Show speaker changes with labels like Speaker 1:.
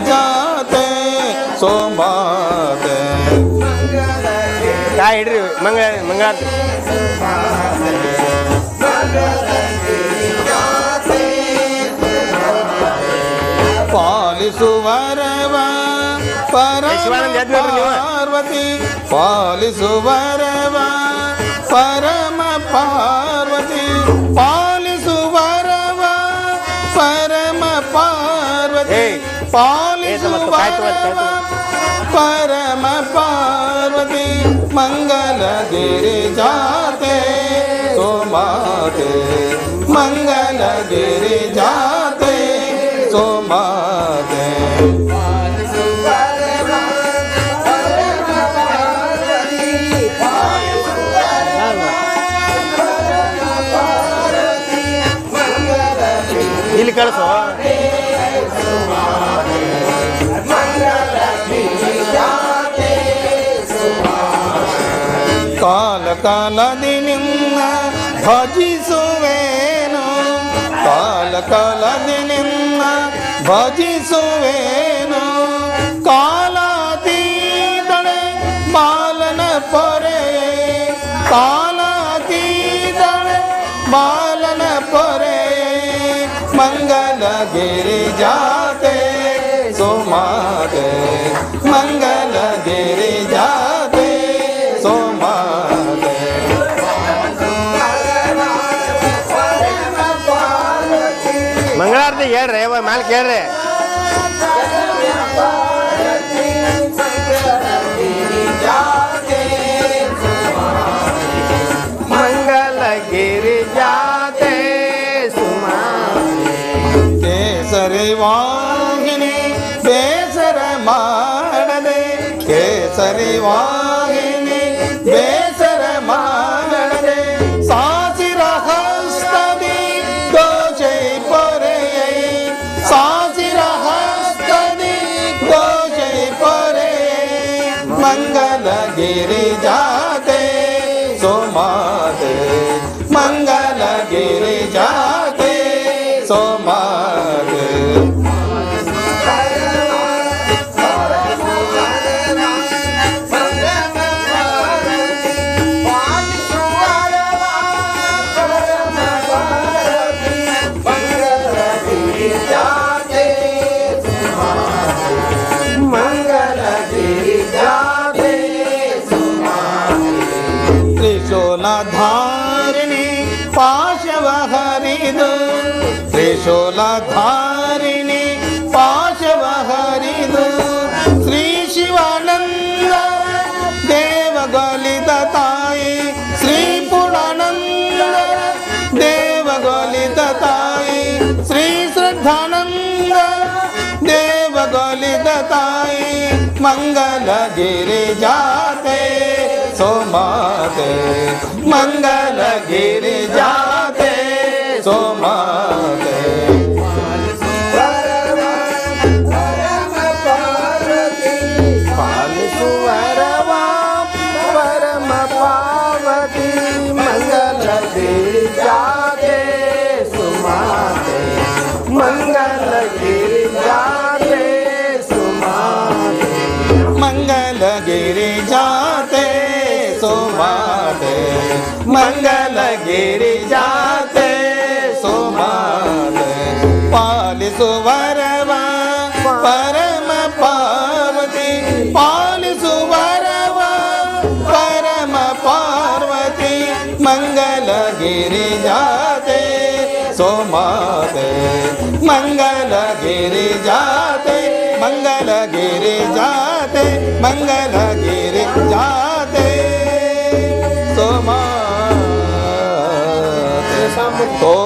Speaker 1: जाते सोमाते
Speaker 2: काय हिಡ್ರಿ ಮಂಗಳ
Speaker 1: ಪಾಲಿಸುವರವ ಪಾರ್ವತಿ ಪಾಲಿಸುವರವ ಪರಮ ಪಾರ್ವತಿ ಪಾಲಿಸುವರವ ಪರಮ ಪಾರ್ವತಿ ಪಾಲಿಸುವರವ ಪರಮ ಪಾರ್ವತಿ ಮಂಗಲಗಿರಿ ಜಾತೆ ಸೋಮಾತೆ ಮಂಗಲಗಿರಿ ಜಾತೆ ಸೋಮಾತೆ
Speaker 2: ಇಲ್ಲಿ ಕಳಿಸೋ
Speaker 1: ಕಾಲ ಕಾಲದಿ ನಿನ್ನ ಭಜಿಸುವೇನು ಕಾಲ ಕಾಲದಿ ನಿನ್ನ ಭಜಿಸುವೇನು ಕಾಲಾತೀತಳೆ ಬಾಲನ ಪೊರೆ ಕಾಲಾತೀತಳೆ ಬಾಲನ ಪೊರೆ ಮಂಗಲಗಿರಿ ಜಾತೆ ಸೋಮಾತೆ ಮಂಗಲಗಿರಿ ಜಾತೆ ಸೋಮಾತೆ
Speaker 2: ಮಂಗಳಾರತಿ ಹೇಳ್ರಿ ಮ್ಯಾಲೆ ಕೇಳ್ರಿ ಮಂಗಲಗಿರಿ ಜಾತೆ ಸುಮಾ
Speaker 1: ಕೇಸರಿ ವಾಹಿನಿ ಬೇಸರ ಮಾಡದೆ ಕೇಸರಿ ವಾಹಿನಿ ಬೇಸರ ಮಾಡದೆ ಸಾಸಿರ ಹಸ್ತದಿ ದೋಷೈ ಪೊರೆಯೈ ಸಾಸಿರ ಹಸ್ತದಿ ದೋಷೈ ಪೊರೆಯೈ ಮಂಗಲಗಿರಿ ಜಾತೆ ಸೋಮಾತೆ ಮಂಗಲಗಿರಿ ಜಾತೆ ಸೋಮಾತೆ ತ್ರಿಶೂಲಧಾರಿಣಿ ಪಾಶವ ಹರಿದು ತ್ರಿಶೂಲಧಾರಿಣಿ ಪಾಶವ ಹರಿದು ಶ್ರೀ ಶಿವಾನಂದ ದೇವಗೊಲಿದ ತಾಯಿ ಶ್ರೀ ಪುರಾನಂದ ದೇವಗೊಲಿದ ತಾಯಿ ಶ್ರೀ ಶ್ರದ್ಧಾನಂದ ದೇವಗೊಲಿದ ತಾಯಿ ಮಂಗಲಗಿರಿ ಜಾತೆ ಸೋಮಾತೆ ಮಂಗಲಗಿರಿ ಜಾತೆ ಸೋಮಾತೆ ಪಾಲಿಸುವರವ ಪರಮ ಪಾರ್ವತಿ ಮಂಗಲಗಿರಿ ಜಾತೆ ಸುಮಾತೆ ಮಂಗಲಗಿರಿ ಜಾತೆ ಸುಮಾತೆ ಮಂಗಲಗಿರಿ ಜಾತೆ ಸೋಮಾತೆ ಮಂಗಲಗಿರಿ ಜಾತೆ ಸೋಮಾತೆ ಪಾಲಿಸುವರವ ಪರಮ ಪಾರ್ವತಿ ಪಾಲಿಸುವರವ ಪರಮ ಪಾರ್ವತಿ ಮಂಗಲಗಿರಿ ಜಾತೆ ಸೋಮಾತೆ ಮಂಗಲಗಿರಿ ಜಾತೆ ಮಂಗಲಗಿರಿ ಜಾತೆ ಮಂಗಲಗಿರಿ ಜಾತೆ ಸೋಮಾತೆ